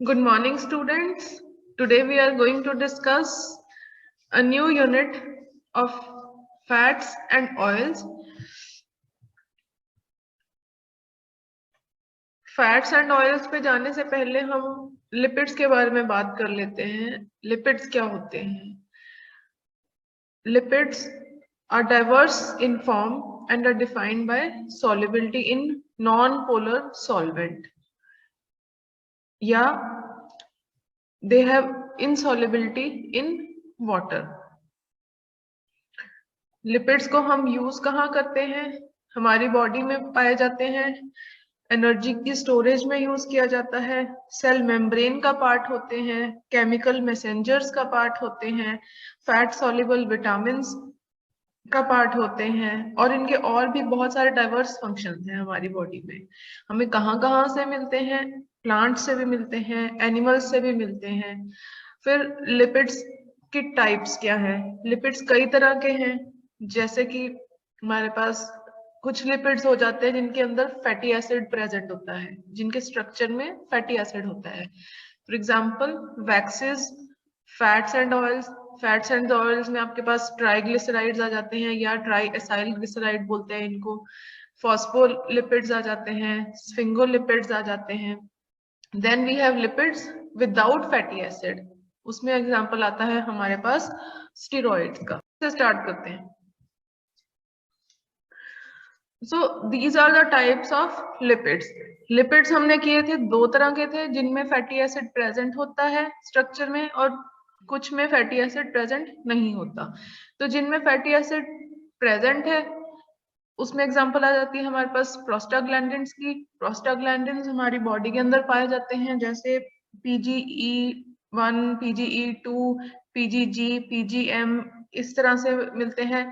Good morning, students. Today we are going to discuss a new unit of fats and oils. Fats and oils पे जाने से पहले हम lipids के बारे में बात कर लेते हैं। लिपिड्स क्या होते हैं? Lipids are diverse in form and are defined by solubility in non-polar solvent. या they have insolubility in water. Lipids को हम यूज कहाँ करते हैं? हमारी बॉडी में पाए जाते हैं, एनर्जी की स्टोरेज में यूज किया जाता है, सेल मेम्ब्रेन का पार्ट होते हैं, केमिकल मैसेंजर्स का पार्ट होते हैं, फैट सॉल्युबल विटामिन्स का पार्ट होते हैं, और इनके और भी बहुत सारे डाइवर्स फंक्शंस हैं हमारी बॉडी में। हमें कहाँ कहाँ से मिलते हैं? प्लांट से भी मिलते हैं, एनिमल्स से भी मिलते हैं। फिर लिपिड्स की टाइप्स क्या है? लिपिड्स कई तरह के हैं, जैसे कि हमारे पास कुछ लिपिड्स हो जाते हैं जिनके अंदर फैटी एसिड प्रेजेंट होता है, जिनके स्ट्रक्चर में फैटी एसिड होता है। For example waxes, fats and oils. Fats and oils में आपके पास ट्राइग्लिसराइड्स आ जाते हैं या ट्राई एसाइल ग्लिसराइड बोलते हैं इनको। फॉस्फोलिपिड्स आ जाते हैं, स्फिंगोलिपिड्स आ जाते हैं। Then we have lipids without fatty acid. उसमें एग्जांपल आता है हमारे पास स्टेरॉइड्स का। स्टार्ट करते हैं। So these are the types of lipids. Lipids हमने किए थे दो तरह के थे, जिनमें फैटी एसिड प्रेजेंट होता है स्ट्रक्चर में और कुछ में फैटी एसिड प्रेजेंट नहीं होता। तो जिनमें फैटी एसिड प्रेजेंट है उसमें एग्जांपल आ जाती है हमारे पास प्रोस्टाग्लैंडिन्स की। प्रोस्टाग्लैंडिन्स हमारी बॉडी के अंदर पाए जाते हैं, जैसे PGE1, PGE2, PGG, PGM, इस तरह से मिलते हैं।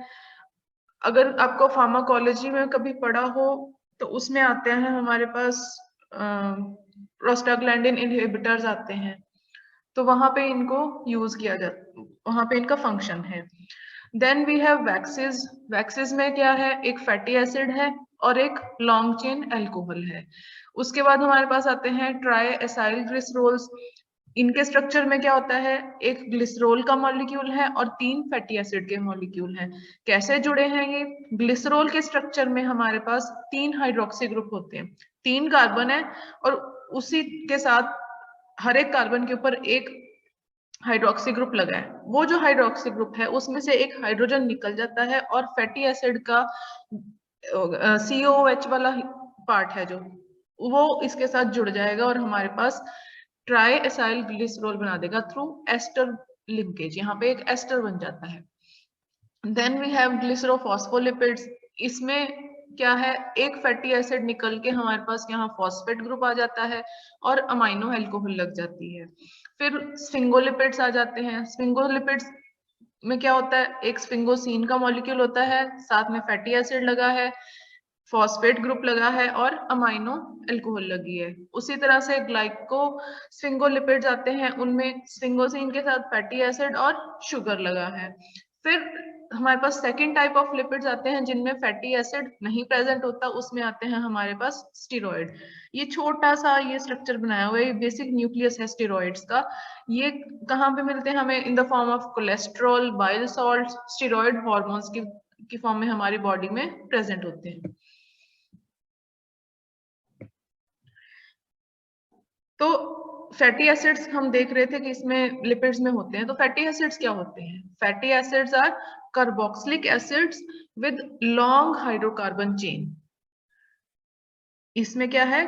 अगर आपको फार्माकोलॉजी में कभी पढ़ा हो तो उसमें आते हैं हमारे पास प्रोस्टाग्लैंडिन इनहिबिटर्स आते हैं, तो वहां पे इनको यूज किया जाता, वहां पे इनका फंक्शन है। Then we have waxes. Waxes में क्या है? एक फैटी एसिड है और एक लॉन्ग चेन अल्कोहल है। उसके बाद हमारे पास आते हैं ट्राई एसाइल ग्लिसरोल्स। इनके स्ट्रक्चर में क्या होता है? एक ग्लिसरोल का मॉलिक्यूल है और 3 फैटी एसिड के मॉलिक्यूल हैं। कैसे जुड़े हैं ये? ग्लिसरोल के स्ट्रक्चर में हमारे पास 3 हाइड्रोक्सी ग्रुप होते हैं, 3 कार्बन है और उसी के साथ हर एक कार्बन के ऊपर एक हाइड्रोक्सी ग्रुप लगा है। वो जो हाइड्रोक्सी ग्रुप है उसमें से एक हाइड्रोजन निकल जाता है और फैटी एसिड का COOH वाला पार्ट है जो, वो इसके साथ जुड़ जाएगा और हमारे पास ट्राई एसाइल ग्लिसरोल बना देगा थ्रू एस्टर लिंकेज। यहाँ पे एक एस्टर बन जाता है। Then we have glycerophospholipids. इसमें क्या है? एक फैटी एसिड निकल के हमारे पास यहाँ फॉस्फेट ग्रुप आ जाता है और अमाइनो अल्कोहल लग जाती है। फिर स्फिंगोलिपिड्स आ जाते हैं। स्फिंगोलिपिड्स में क्या होता है? एक स्फिंगोसीन का मॉलिक्यूल होता है, साथ में फैटी एसिड लगा है, फॉस्फेट ग्रुप लगा है और अमाइनो अल्कोहल लगी है। उसी तरह से ग्लाइको स्फिंगोलिपिड्स आते हैं, उनमें स्फिंगोसिन के साथ फैटी एसिड और शुगर लगा है। फिर हमारे पास सेकेंड टाइप ऑफ लिपिड्स आते हैं जिनमें फैटी एसिड नहीं प्रेजेंट होता, उसमें आते हैं हमारे पास स्टेरॉइड। ये छोटा सा ये स्ट्रक्चर बनाया हुआ है, बेसिक न्यूक्लियस है स्टेरॉइड्स का। ये कहाँ पे मिलते हैं हमें? In the form of cholesterol, bile salt. Steroid hormones की फॉर्म में हमारी बॉडी में प्रेजेंट होते हैं। तो फैटी एसिड्स हम देख रहे थे कि इसमें लिपिड्स में होते हैं। तो फैटी एसिड्स क्या होते हैं? Fatty acids are carboxylic acids with long hydrocarbon chain. इसमें क्या है?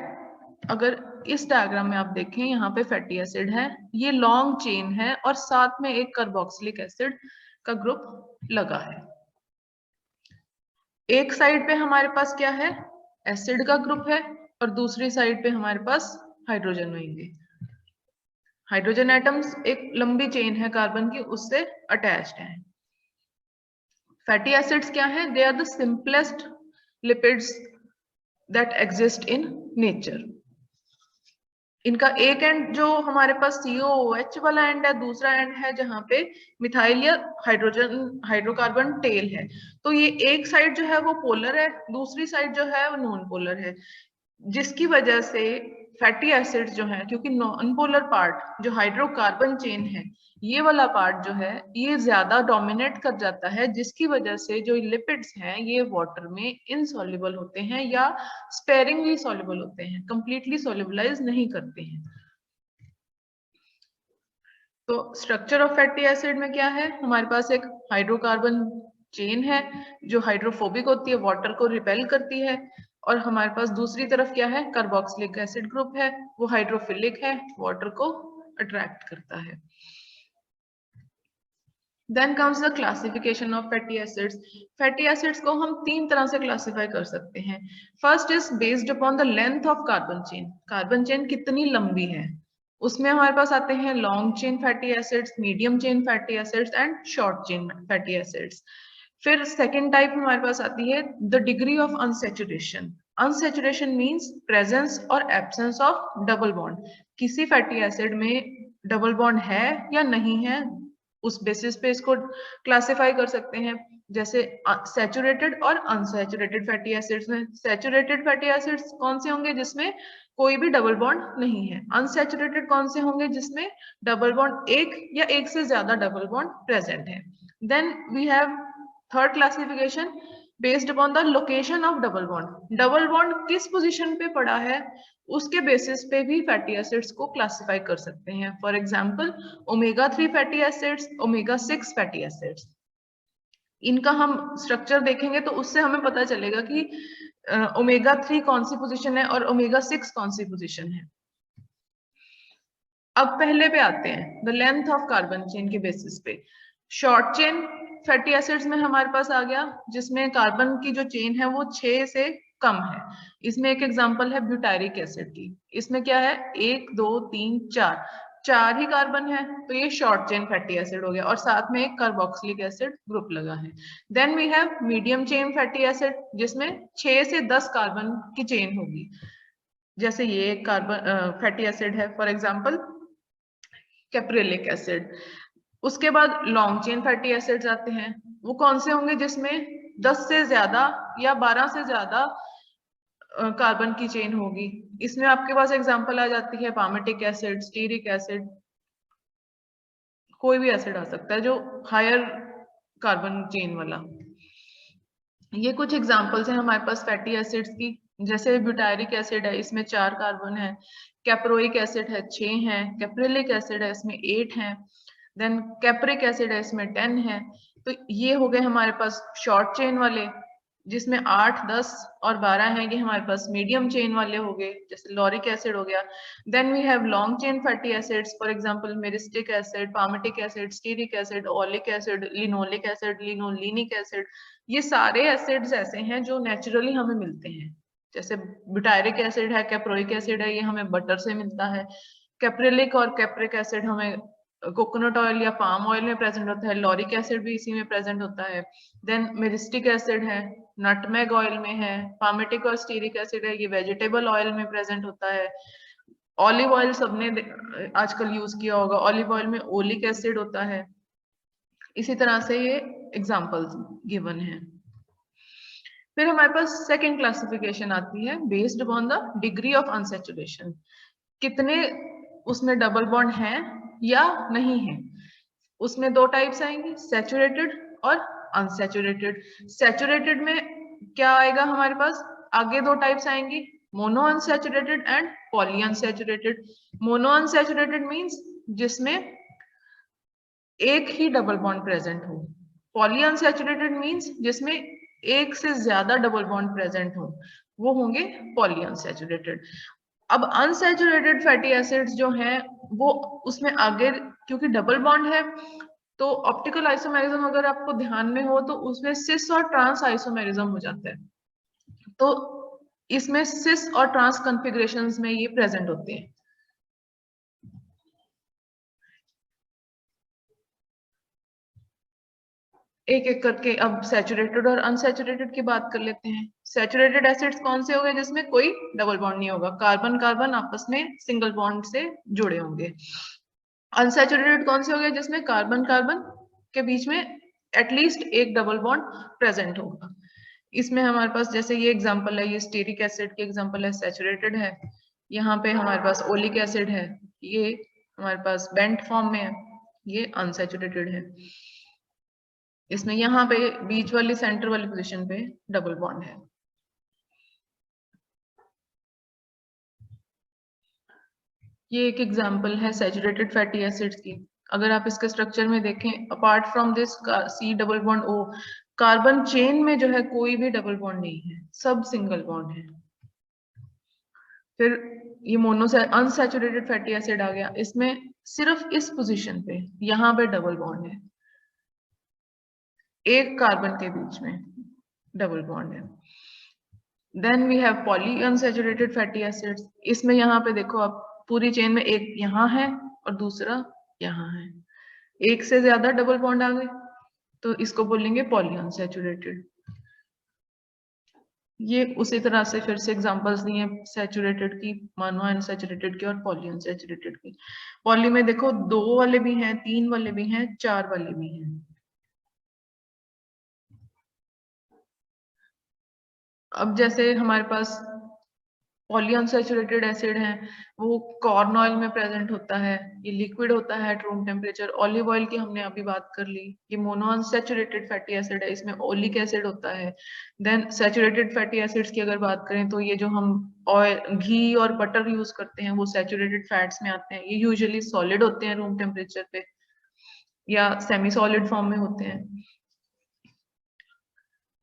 अगर इस डायग्राम में आप देखें, यहाँ पे फैटी एसिड है, ये लॉन्ग चेन है और साथ में एक कार्बोक्सिलिक एसिड का ग्रुप लगा है। एक साइड पे हमारे पास क्या है? एसिड का ग्रुप है और दूसरी साइड पे हमारे पास हाइड्रोजन होंगे। हाइड्रोजन एटम्स एक लंबी चेन है कार्बन की, उससे अटैच्ड है। फैटी एसिड्स क्या है? They are the simplest lipids that exist in nature. इनका एक एंड जो हमारे पास COOH वाला एंड है, दूसरा एंड है जहां पे मिथाइल या हाइड्रोजन हाइड्रोकार्बन टेल है। तो ये एक साइड जो है वो पोलर है, दूसरी साइड जो है वो नॉन पोलर है, जिसकी वजह से फैटी एसिड्स जो है, क्योंकि नॉन पोलर पार्ट जो हाइड्रोकार्बन चेन है, ये वाला पार्ट जो है ये ज्यादा डोमिनेट कर जाता है, जिसकी वजह से जो लिपिड्स हैं ये वाटर में इनसॉल्युबल होते हैं या स्पेरिंगली सॉल्युबल होते हैं, कंप्लीटली सॉल्युबलाइज नहीं करते हैं। तो स्ट्रक्चर ऑफ फैटी एसिड में क्या है, हमारे पास एक हाइड्रोकार्बन चेन है जो हाइड्रोफोबिक होती है, वाटर को रिपेल करती है, और हमारे पास दूसरी तरफ क्या है, कार्बोक्सिलिक एसिड ग्रुप है, वो हाइड्रोफिलिक है, वाटर को अट्रैक्ट करता है। Then comes the classification of fatty acids. Fatty acids को हम तीन तरह से क्लासिफाई कर सकते हैं. First is based upon the length of carbon chain. Carbon chain कितनी लंबी है, उसमें हमारे पास आते हैं long chain fatty acids, medium chain fatty acids and short chain fatty acids. फिर सेकेंड टाइप हमारे पास आती है the degree of unsaturation. Unsaturation means presence और एब्सेंस ऑफ डबल बॉन्ड. किसी फैटी एसिड में डबल बॉन्ड है या नहीं है, उस बेसिस पे इसको क्लासिफाई कर सकते हैं. जैसे सैचुरेटेड और अनसैचुरेटेड फैटी एसिड्स में, सैचुरेटेड फैटी एसिड्स कौन से होंगे जिसमें कोई भी डबल बॉन्ड नहीं है. अनसैचुरेटेड कौन से होंगे जिसमें डबल बॉन्ड एक या एक से ज्यादा डबल बॉन्ड प्रेजेंट है. Then we have third classification based upon the location of double bond. Double bond किस पोजीशन पे पड़ा है उसके बेसिस पे भी फैटी एसिड्स को क्लासिफाई कर सकते हैं. For example omega 3 fatty acids, omega 6 fatty acids, इनका हम स्ट्रक्चर देखेंगे तो उससे हमें पता चलेगा कि ओमेगा 3 कौन सी पोजीशन है और ओमेगा 6 कौन सी पोजीशन है. अब पहले पे आते हैं, the length of carbon chain के बेसिस पे. शॉर्ट चेन फैटी एसिड्स में हमारे पास आ गया जिसमें कार्बन की जो चेन है वो 6 से कम है. इसमें एक एग्जांपल है ब्यूटायरिक एसिड की. इसमें क्या है, 1 2 3 4 चार ही कार्बन है, तो ये शॉर्ट चेन फैटी एसिड हो गया और साथ में एक कार्बोक्सिलिक एसिड ग्रुप लगा है. Then we have medium chain fatty acid जिसमें 6 से 10 कार्बन की चेन होगी. जैसे ये एक कार्बन फैटी एसिड है, फॉर एग्जांपल कैप्रिलिक एसिड. उसके बाद लॉन्ग चेन फैटी एसिड्स आते हैं. वो कौन से होंगे जिसमें 10 से ज्यादा या 12 से ज्यादा कार्बन की चेन होगी. इसमें आपके पास एग्जांपल आ जाती है पामेटिक एसिड, स्टीरिक एसिड, कोई भी एसिड आ सकता है जो हायर कार्बन चेन वाला. ये कुछ एग्जांपल्स हैं हमारे पास फैटी एसिड्स की. जैसे ब्यूटायरिक एसिड है, इसमें 4 कार्बन है. कैप्रोइक एसिड है, 6 है. कैप्रिलिक एसिड है, इसमें 8 है. देन कैप्रिक एसिड है, इसमें 10 है. तो ये हो गए हमारे पास शॉर्ट चेन वाले, जिसमें 8 10 और 12 हैं. ये हमारे पास मीडियम चेन वाले हो गए, जैसे लॉरिक एसिड हो गया. Then we have long chain fatty acids, for example myristic acid, palmitic acid, stearic acid, oleic acid, linoleic acid, linolenic acid. ये सारे एसिड्स ऐसे हैं जो नेचुरली हमें मिलते हैं. जैसे ब्यूटायरिक एसिड है, कैप्रोइक एसिड है, ये हमें बटर से मिलता है. कैप्रिलिक और कैप्रिक एसिड हमें कोकोनट ऑयल या पाम ऑयल में प्रेजेंट होता है. लॉरिक एसिड भी इसी में प्रेजेंट होता है. देन मेरिस्टिक एसिड है, नटमेग ऑयल में है. पामेटिक और स्टीरिक एसिड है, ये वेजिटेबल ऑयल में प्रेजेंट होता है. ऑलिव ऑयल सबने आजकल यूज किया होगा, ऑलिव ऑयल में ओलिक एसिड होता है. इसी तरह से ये एग्जांपल्स गिवन है. फिर हमारे पास सेकंड क्लासिफिकेशन आती है based upon the degree of unsaturation. कितने उसमें डबल बॉन्ड हैं या नहीं है. उसमें 2 टाइप्स आएंगी, सैचुरेटेड और अनसैचुरेटेड. सैचुरेटेड में क्या आएगा हमारे पास, आगे 2 टाइप्स आएंगी, mono unsaturated and poly unsaturated. Mono unsaturated means जिसमें एक ही डबल बॉन्ड प्रेजेंट हो. पॉली अनसैचुरेटेड मींस जिसमें एक से ज्यादा डबल बॉन्ड प्रेजेंट हो, वो होंगे पॉली अनसैचुरेटेड. अब अनसैचुरेटेड फैटी एसिड्स जो हैं वो उसमें आगे, क्योंकि डबल बॉन्ड है तो ऑप्टिकल आइसोमेरिज्म अगर आपको ध्यान में हो तो उसमें सिस और ट्रांस आइसोमेरिज्म हो जाता है. तो इसमें सिस और ट्रांस कॉन्फ़िगरेशंस में ये प्रेजेंट होते हैं. एक एक करके अब सैचुरेटेड और अनसैचुरेटेड की बात कर लेते हैं. सैचुरेटेड एसिड्स कौन से हो गए जिसमें कोई डबल बॉन्ड नहीं होगा, कार्बन कार्बन आपस में सिंगल बॉन्ड से जुड़े होंगे. अनसैचुरेटेड कौन से हो गए जिसमें कार्बन कार्बन के बीच में एटलीस्ट एक डबल बॉन्ड प्रेजेंट होगा. इसमें हमारे पास जैसे ये एग्जांपल है, ये स्टीरिक एसिड के एग्जांपल है, सैचुरेटेड है. यहाँ पे हमारे पास ओलिक एसिड है, ये हमारे पास बेंट फॉर्म में है, ये अनसैचुरेटेड है। इसमें यहाँ पे बीच वाली सेंटर वाली पोजीशन पे डबल बॉन्ड है। ये एक एग्जांपल है सैचुरेटेड फैटी एसिड्स की। अगर आप इसके स्ट्रक्चर में देखें, apart from this C double bond O, carbon chain में जो है कोई भी डबल बॉन्ड नहीं है, सब सिंगल बॉन्ड है। फिर ये मोनो अनसैचुरेटेड फैटी एसिड आ गया, इसमें सिर्फ इस पोजीशन पे यहाँ पे डबल बॉन्ड है, एक कार्बन के बीच में डबल बॉन्ड है। Then we have poly unsaturated fatty acids. इसमें यहाँ पे देखो आप, पूरी चेन में एक यहाँ है और दूसरा यहाँ है, एक से ज्यादा डबल बॉन्ड आ गए तो इसको बोलेंगे पॉली अनसैचुरेटेड। ये उसी तरह से फिर से एग्जांपल्स दिए हैं सैचुरेटेड की, मोनो अनसैचुरेटेड की और पॉली अनसैचुरेटेड की। पॉली में देखो 2 वाले भी हैं, 3 वाले भी हैं, 4 वाले भी हैं। अब जैसे हमारे पास पॉलीअनसैचुरेटेड एसिड है, वो कॉर्न ऑयल में प्रेजेंट होता है, ये लिक्विड होता है eight room temperature. Olive oil की हमने अभी बात कर ली, ये मोनोअनसैचुरेटेड फैटी एसिड है, इसमें ओलिक एसिड होता है। देन सैचुरेटेड फैटी एसिड्स की अगर बात करें तो ये जो हम ऑयल, घी और बटर यूज करते हैं वो सैचुरेटेड फैट्स में आते हैं। ये यूजुअली सॉलिड होते हैं रूम टेम्परेचर पे या सेमी सॉलिड फॉर्म में होते हैं।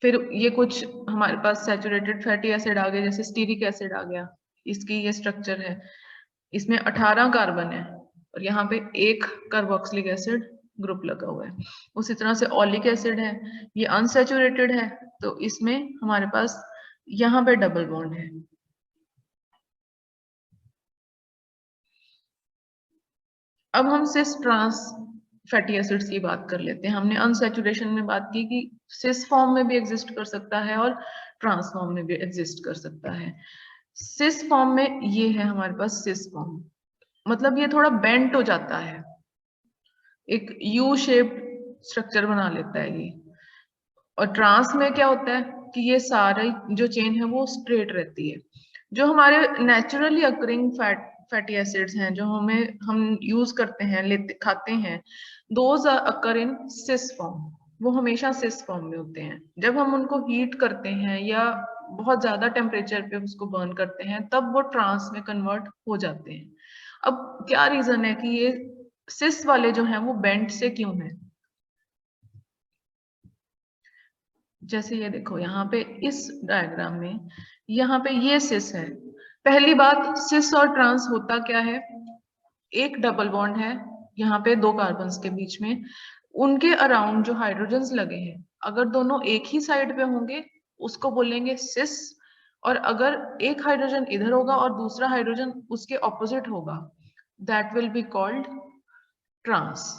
फिर ये कुछ हमारे पास सैचुरेटेड फैटी एसिड आ गए, जैसे स्टीरिक एसिड आ गया, इसकी ये स्ट्रक्चर है, इसमें 18 कार्बन है और यहाँ पे एक कार्बोक्सिलिक एसिड ग्रुप लगा हुआ है। उसी तरह से ऑलिक एसिड है, ये अनसैचुरेटेड है तो इसमें हमारे पास यहाँ पे डबल बॉन्ड है। अब हम सिस ट्रांस फैटी एसिड्स की बात कर लेते हैं। हमने अनसैचुरेशन में बात की कि सिस फॉर्म में भी एग्जिस्ट कर सकता है और ट्रांस फॉर्म में भी एग्जिस्ट कर सकता है। सिस फॉर्म में ये है हमारे पास सिस फॉर्म, मतलब ये थोड़ा बेंट हो जाता है, एक यू शेप्ड स्ट्रक्चर बना लेता है ये। और ट्रांस में क्या होता है कि ये सारी जो चेन है वो स्ट्रेट रहती है। जो हमारे नेचुरली अकरिंग फैटी एसिड्स हैं जो हम यूज करते हैं, लेते खाते हैं, those occur in cis form, वो हमेशा सिस फॉर्म में होते हैं। जब हम उनको हीट करते हैं या बहुत ज्यादा टेम्परेचर पे उसको बर्न करते हैं तब वो ट्रांस में कन्वर्ट हो जाते हैं। अब क्या रीजन है कि ये सिस वाले जो हैं वो बेंट से क्यों है? जैसे ये देखो यहाँ पे इस डायग्राम में, यहाँ पे ये सिस है। पहली बात, सिस और ट्रांस होता क्या है, एक डबल बॉन्ड है यहाँ पे 2 कार्बन्स के बीच में, उनके अराउंड जो हाइड्रोजन्स लगे हैं अगर दोनों एक ही साइड पे होंगे उसको बोलेंगे सिस, और अगर एक हाइड्रोजन इधर होगा और दूसरा हाइड्रोजन उसके ऑपोजिट होगा that will be called trans.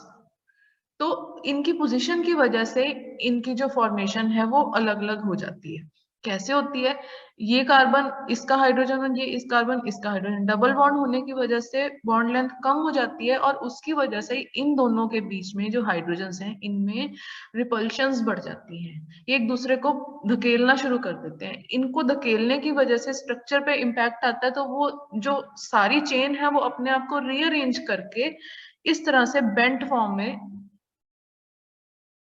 तो इनकी पोजीशन की वजह से इनकी जो फॉर्मेशन है वो अलग अलग हो जाती है। कैसे होती है? ये कार्बन इसका हाइड्रोजन और ये इस कार्बन इसका हाइड्रोजन, डबल बॉन्ड होने की वजह से बॉन्ड लेंथ कम हो जाती है और उसकी वजह से इन दोनों के बीच में जो हाइड्रोजन्स हैं इनमें रिपल्शंस बढ़ जाती हैं, ये एक दूसरे को धकेलना शुरू कर देते हैं। इनको धकेलने की वजह से स्ट्रक्चर पे इम्पैक्ट आता है, तो वो जो सारी चेन है वो अपने आप को रीअरेंज करके इस तरह से बेंट फॉर्म में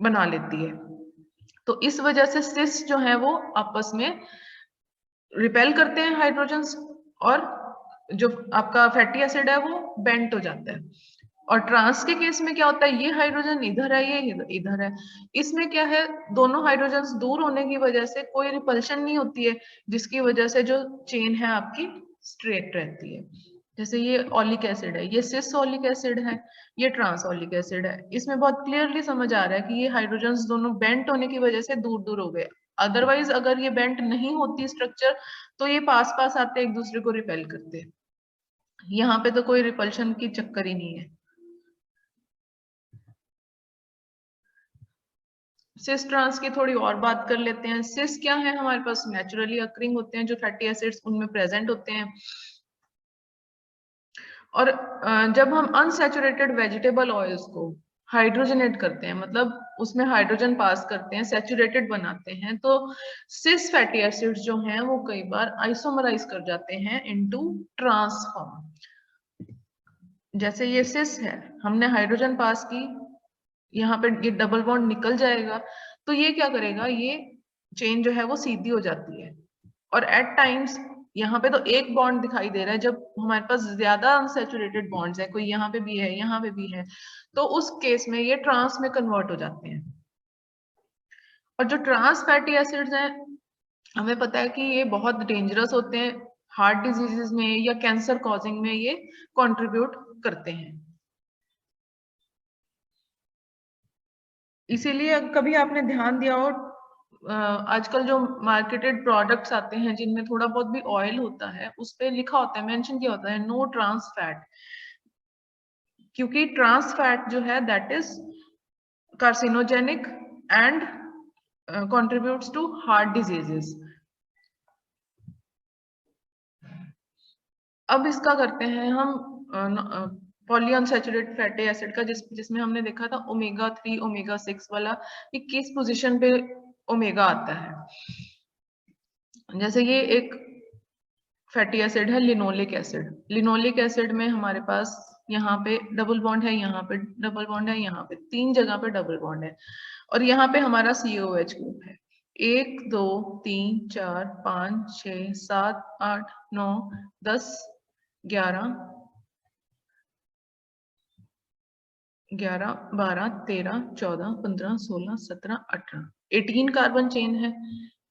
बना लेती है। तो इस वजह से सिस जो है वो आपस में रिपेल करते हैं हाइड्रोजन्स, और जो आपका फैटी एसिड है वो बेंट हो जाता है। और ट्रांस के केस में क्या होता है, ये हाइड्रोजन इधर है, ये इधर है, इसमें क्या है, दोनों हाइड्रोजन्स दूर होने की वजह से कोई रिपल्शन नहीं होती है, जिसकी वजह से जो चेन है आपकी स्ट्रेट रहती है। जैसे ये ओलिक एसिड है, ये सिस ओलिक एसिड है, ये ट्रांस ओलिक एसिड है। इसमें बहुत क्लियरली समझ आ रहा है कि ये हाइड्रोजन्स दोनों बेंट होने की वजह से दूर दूर हो गए। अदरवाइज अगर ये बेंट नहीं होती स्ट्रक्चर तो ये पास पास आते एक दूसरे को रिपेल करते। यहाँ पे तो कोई रिपल्शन की चक्कर ही नहीं है। सिस ट्रांस की थोड़ी और बात कर लेते हैं। सिस क्या है, हमारे पास नेचुरली अकरिंग होते हैं जो फैटी एसिड्स उनमें प्रेजेंट होते हैं। और जब हम अनसैचुरेटेड वेजिटेबल ऑयल्स को हाइड्रोजनेट करते हैं, मतलब उसमें हाइड्रोजन पास करते हैं, सैचुरेटेड बनाते हैं, तो सिस फैटी एसिड्स जो हैं वो कई बार आइसोमराइज कर जाते हैं इनटू ट्रांस फॉर्म। जैसे ये सिस है, हमने हाइड्रोजन पास की, यहाँ पे ये डबल बॉन्ड निकल जाएगा, तो ये क्या करेगा, ये चेन जो है वो सीधी हो जाती है। और एट टाइम्स यहाँ पे तो एक बॉन्ड दिखाई दे रहा है, जब हमारे पास ज्यादा अनसैचुरेटेड बॉन्ड्स है, कोई यहाँ पे भी है, यहाँ पे भी है, तो उस केस में ये ट्रांस में कन्वर्ट हो जाते हैं। और जो ट्रांस फैटी एसिड्स हैं, हमें पता है कि ये बहुत डेंजरस होते हैं, हार्ट डिजीजेस में या कैंसर कॉजिंग में ये कंट्रीब्यूट करते हैं। इसीलिए कभी आपने ध्यान दिया हो, आजकल जो मार्केटेड प्रोडक्ट्स आते हैं जिनमें थोड़ा बहुत भी ऑयल होता है, उस पे लिखा होता है, मेंशन किया होता है नो ट्रांस फैट, क्योंकि ट्रांस फैट जो है that is carcinogenic and contributes to heart diseases. अब इसका करते हैं हम पॉलीअनसैचुरेटेड फैटी एसिड का, जिसमें हमने देखा था ओमेगा 3 ओमेगा 6 वाला, कि किस पोजीशन पे ओमेगा आता है। जैसे ये एक फैटी एसिड है लिनोलिक एसिड। लिनोलिक एसिड में हमारे पास यहाँ पे डबल बॉन्ड है, यहाँ पे डबल बॉन्ड है, यहाँ पे 3 जगह पे डबल बॉन्ड है, और यहाँ पे हमारा COH ग्रुप है। 1 2 3 4 5 6 7 8 9 10 11 12 13 14 15 16 17 18 18 कार्बन चेन है।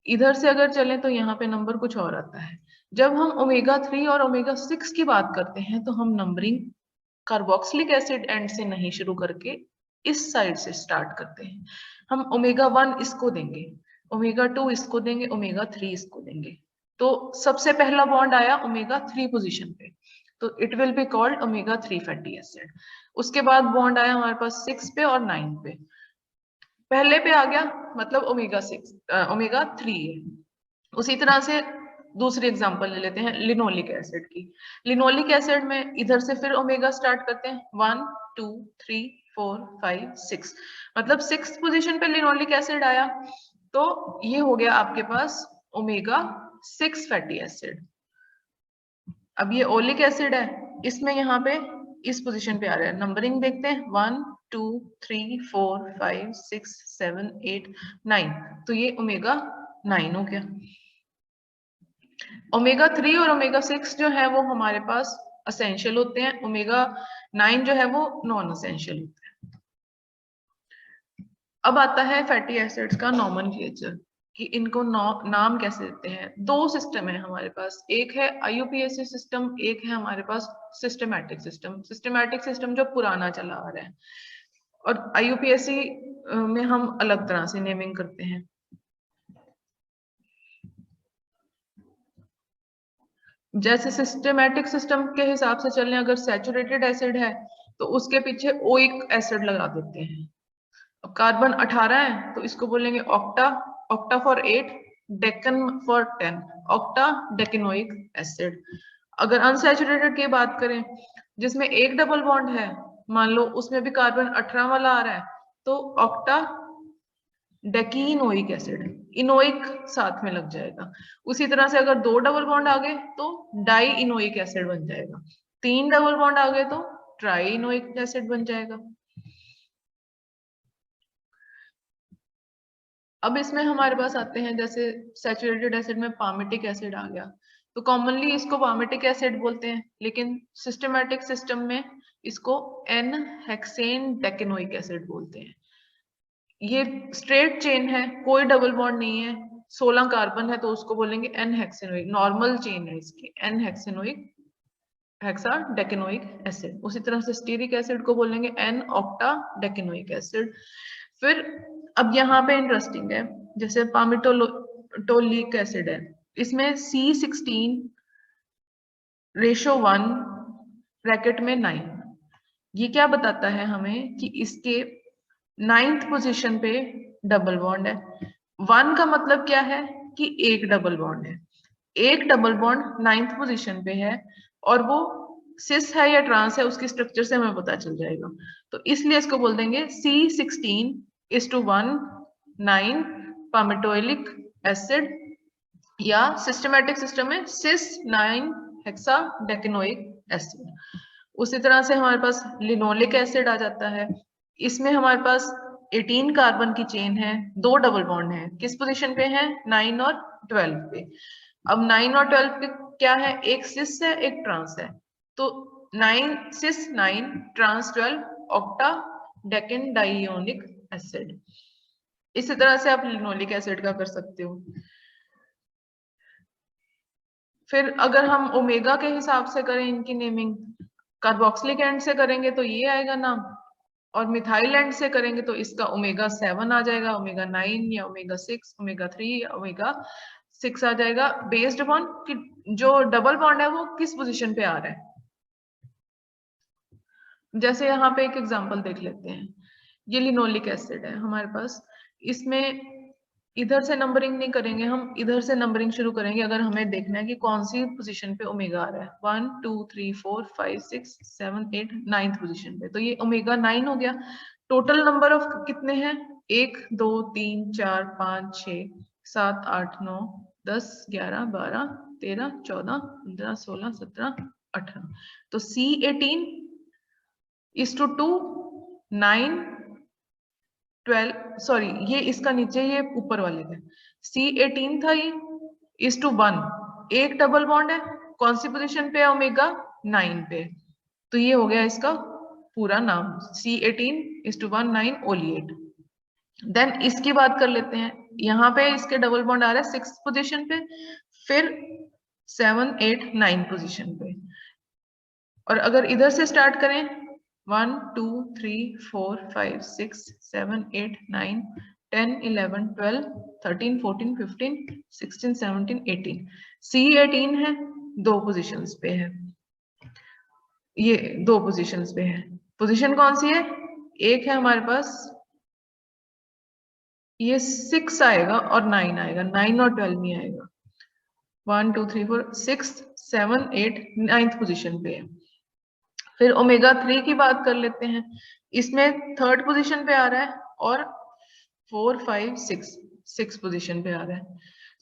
इधर से अगर चलें तो यहाँ पे नंबर कुछ और आता है। जब हम ओमेगा 3 और ओमेगा 6 की बात करते हैं, तो हम नंबरिंग कार्बोक्सिलिक एसिड एंड से नहीं शुरू करके इस साइड से स्टार्ट करते हैं। हम ओमेगा 1 इसको देंगे, ओमेगा 2 इसको देंगे, ओमेगा 3 इसको देंगे, तो सबसे पहला बॉन्ड आया ओमेगा 3 पोजीशन पे, तो it will be called omega 3 fatty acid. उसके बाद बॉन्ड आया हमारे पास 6 पे और 9 पे, पहले पे आ गया मतलब ओमेगा 6 ओमेगा 3 है। उसी तरह से दूसरी एग्जांपल ले लेते हैं लिनोलिक एसिड की। लिनोलिक एसिड में इधर से फिर ओमेगा स्टार्ट करते हैं, 1 2 3 4 5 6, मतलब 6th पोजीशन पे लिनोलिक एसिड आया, तो ये हो गया आपके पास ओमेगा 6 फैटी एसिड। अब ये ओलिक एसिड है, इसमें यहाँ पे इस पोजीशन पे आ रहा है, नंबरिंग देखते हैं 1 2 3 4 5 6 7 8 9, तो ये ओमेगा 9 हो गया। ओमेगा 3 और ओमेगा 6 जो है वो हमारे पास असेंशियल होते हैं, ओमेगा 9 जो है वो नॉन असेंशियल होते हैं। अब आता है फैटी एसिड्स का नॉमेनक्लेचर, कि इनको नाम कैसे देते हैं। दो सिस्टम है हमारे पास, एक है IUPAC सिस्टम, एक है हमारे पास सिस्टमैटिक सिस्टम। सिस्टमैटिक सिस्टम जो पुराना चला आ रहा है, और IUPAC में हम अलग तरह से नेमिंग करते हैं। जैसे सिस्टमैटिक सिस्टम के हिसाब से चलने, अगर सैचुरेटेड एसिड है तो उसके पीछे ओइक एसिड लगा देते हैं। अब कार्बन 18 है तो इसको बोलेंगे octa, octa for 8, decane for 10, octadecanoic acid. अगर अनसैचुरेटेड की बात करें, जिसमें एक डबल बॉन्ड है, मान लो उसमें भी कार्बन 18 वाला आ रहा है, तो ऑक्टा डेकीनोइक एसिड, इनोइक साथ में लग जाएगा। उसी तरह से अगर 2 डबल बॉन्ड आ गए तो डाई इनोइक एसिड बन जाएगा, 3 डबल बॉन्ड आ गए तो ट्राई इनोइक एसिड बन जाएगा। अब इसमें हमारे पास आते हैं, जैसे सैचुरेटेड एसिड में पामिटिक एसिड आ गया, तो कॉमनली इसको पामिटिक एसिड बोलते हैं, लेकिन सिस्टमैटिक सिस्टम में इसको एन हेक्सेन डेकेनोइक एसिड बोलते हैं। ये स्ट्रेट चेन है, कोई डबल बॉन्ड नहीं है, 16 कार्बन है, तो उसको बोलेंगे एन हेक्सेनोइक। नॉर्मल चेन है इसकी, एन हेक्सेनोइक हेक्सा डेकेनोइक एसिड। उसी तरह से स्टीरिक एसिड को बोलेंगे एन ऑक्टा डेकेनोइक एसिड। फिर अब यहाँ पे इंटरेस्टिंग है, जैसे पामिटोलिक एसिड है, इसमें C16 रेशो 1 ब्रैकेट में 9, ये क्या बताता है हमें कि इसके 9th पोजीशन पे डबल बॉन्ड है। 1 का मतलब क्या है कि एक डबल बॉन्ड है, एक डबल बॉन्ड 9th पोजीशन पे है, और वो सिस है या ट्रांस है उसकी स्ट्रक्चर से हमें पता चल जाएगा। तो इसलिए इसको बोल देंगे C16:1,9 पामेटोइलिक एसिड, या सिस्टमैटिक सिस्टम में सिस 9 हेक्साडेकेनोइक एसिड। उसी तरह से हमारे पास लिनोलिक एसिड आ जाता है। इसमें हमारे पास 18 कार्बन की चेन है, 2 डबल बॉन्ड है। किस पोजीशन पे है? 9 और 12 पे। अब 9 और 12 पे क्या है? एक सिस है, एक ट्रांस है। तो 9 सिस 9 ट्रांस 12 ऑक्टा डेकेन डाइओनिक एसिड। इसी तरह से आप लिनोलिक एसिड का कर सकते हो। फिर अगर हम ओमेगा के हिसाब से करें इनकी नेमिंग, कार्बोक्सिलिक एंड से करेंगे तो ये आएगा नाम, और मिथाइल एंड से करेंगे तो इसका ओमेगा 7 आ जाएगा, ओमेगा 9 या ओमेगा 6, ओमेगा 3 या ओमेगा 6 आ जाएगा, बेस्ड अपॉन कि जो डबल बॉन्ड है वो किस पोजीशन पे आ रहा है। जैसे यहाँ पे एक एग्जांपल देख लेते हैं। ये लिनोलिक एसिड है हमारे पास, इसमें इधर से नंबरिंग नहीं करेंगे हम, इधर से नंबरिंग शुरू करेंगे अगर हमें देखना है कि कौन सी पोजीशन पे ओमेगा आ रहा है। 1 2 3 4 5 6 7 8 9th पोजीशन पे, तो ये ओमेगा 9 हो गया। टोटल नंबर ऑफ कितने हैं? 1 2 3 4 5 6 7 8 9 10 11 12 13 14 15 16 17 18। तो C18 is to 2 9 12, सॉरी ये इसका नीचे, ये ऊपर वाले थे। C18 था ये, is to 1, एक डबल बॉन्ड है, कौन सी पोजीशन पे है? ओमेगा 9 पे। तो ये हो गया इसका पूरा नाम, C18 is to 1 9 ओलिएट। देन इसकी बात कर लेते हैं। यहाँ पे इसके डबल बॉन्ड आ रहा है 6th पोजीशन पे, फिर 7 8 9 पोजीशन पे। और अगर इधर से स्टार्ट करें 1 2 3 4 5 6 7 8 9 10 11 12 13 14 15 16 17 18, C18 है, 2 पोजीशंस पे है, ये 2 पोजीशंस पे है। पोजीशन कौन सी है? एक है हमारे पास, ये 6 आएगा और 9 आएगा, 9 और 12 नहीं आएगा। 1 2 3 4 6 7 8 9th पोजीशन पे है। फिर ओमेगा 3 की बात कर लेते हैं, इसमें 3rd पोजीशन पे आ रहा है, और 4 5 6 पोजीशन पे आ रहा है।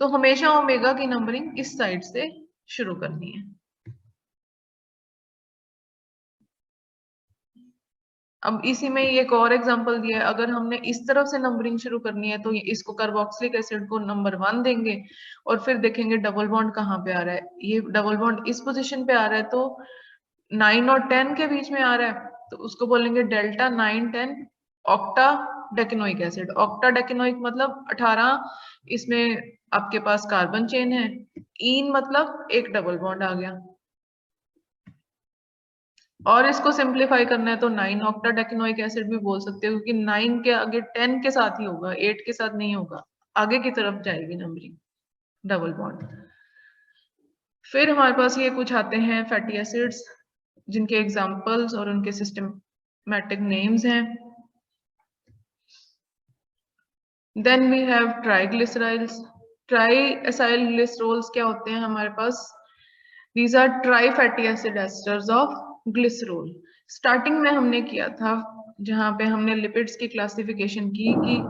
तो हमेशा ओमेगा की नंबरिंग इस साइड से शुरू करनी है। अब इसी में एक और एग्जांपल दिया है, अगर हमने इस तरफ से नंबरिंग शुरू करनी है तो इसको कार्बोक्सिलिक एसिड को नंबर 1 देंगे, और फिर देखेंगे डबल बॉन्ड कहाँ पे आ रहा है। ये डबल बॉन्ड इस पोजीशन पे आ रहा है, तो 9 और 10 के बीच में आ रहा है, तो उसको बोलेंगे delta 9 10 octadecanoic acid. Octa डेकेनोइक मतलब 18 इसमें आपके पास कार्बन चेन है, इन मतलब एक डबल बॉन्ड आ गया। और इसको सिंप्लीफाई करना है तो 9 ऑक्टा डेकेनोइक एसिड भी बोल सकते हो, क्योंकि 9 के आगे 10 के साथ ही होगा, 8 के साथ नहीं होगा, आगे की तरफ जाएगी नंबरिंग डबल बॉन्ड। फिर हमारे पास ये कुछ आते हैं फैटी एसिड्स, जिनके एग्जांपल्स और उनके सिस्टमैटिक नेम्स हैं। Then we have triglycerides. Triacyl glycerols क्या होते हैं हमारे पास? These are tri fatty acid esters of glycerol. Starting में हमने किया था जहां पे हमने लिपिड्स की क्लासिफिकेशन की कि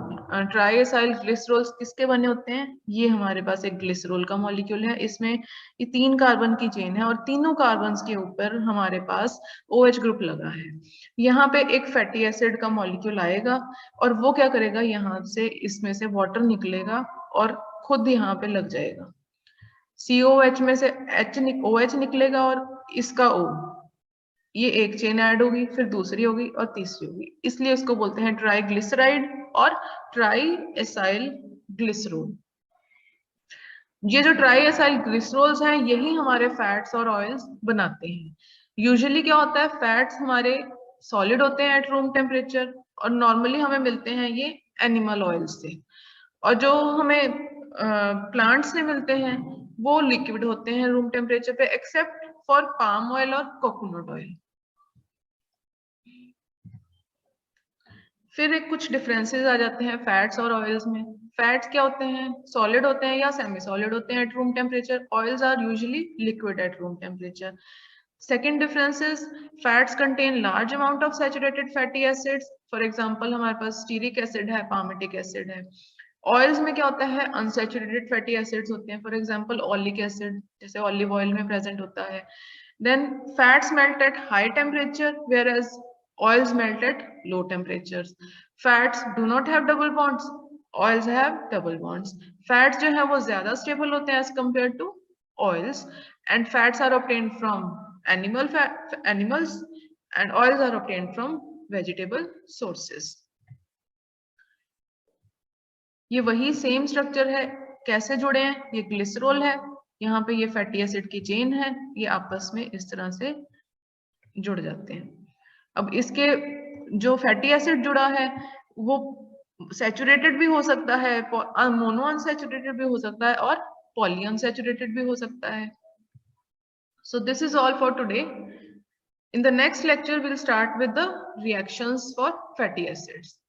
ट्राइएसाइल ग्लिसरोल्स किसके बने होते हैं। ये हमारे पास एक ग्लिसरोल का मॉलिक्यूल है, इसमें ये 3 कार्बन की चेन है, और तीनों कार्बन के ऊपर हमारे पास OH ग्रुप लगा है। यहाँ पे एक फैटी एसिड का मॉलिक्यूल आएगा, और वो क्या करेगा, यहाँ से इसमें से वाटर निकलेगा और खुद यहाँ पे लग जाएगा। COH में से OH निकलेगा और इसका O, ये एक चेन ऐड होगी, फिर दूसरी होगी और तीसरी होगी, इसलिए इसको बोलते हैं ट्राइग्लिसराइड और ट्राइएसाइल ग्लिसरोल। ये जो ट्राइएसाइल ग्लिसरोल्स हैं यही हमारे फैट्स और ऑयल्स बनाते हैं। यूजुअली क्या होता है, फैट्स हमारे सॉलिड होते हैं एट रूम टेम्परेचर, और नॉर्मली हमें मिलते हैं ये एनिमल ऑयल से, और जो हमें प्लांट्स से मिलते हैं वो लिक्विड होते हैं रूम टेम्परेचर पे, एक्सेप्ट फॉर पाम ऑयल और कोकोनट ऑयल। फिर एक कुछ डिफरेंसेस आ जाते हैं फैट्स और ऑयल्स में। फैट्स क्या होते हैं, सॉलिड होते हैं या सेमी सॉलिड होते हैं at room temperature. Oils are usually liquid at room temperature. Second difference is fats contain large amount of saturated fatty acids. For example, हमारे पास stearic acid है, palmitic acid है. Oils में क्या होता है? Unsaturated fatty acids होते हैं. For example, oleic acid जैसे olive oil में present होता है. Then fats melt at high temperature, whereas oils melt at low temperatures. Fats do not have double bonds. Oils have double bonds. Fats जो है वो ज़्यादा stable होते हैं as compared to oils, and fats are obtained from animals, and oils are obtained from vegetable sources. ये वही same structure है. कैसे जुड़े हैं? ये ग्लिसरॉल है, यहाँ पे ये फैटी एसिड की चेन है, ये आपस में इस तरह से जुड़ जाते हैं. अब इसके जो फैटी एसिड जुड़ा है वो सैचुरेटेड भी हो सकता है, मोनो अनसैचुरेटेड भी हो सकता है, और पॉली अनसैचुरेटेड भी हो सकता है. So this is all for today. In the next lecture, we'll start with the reactions for fatty acids.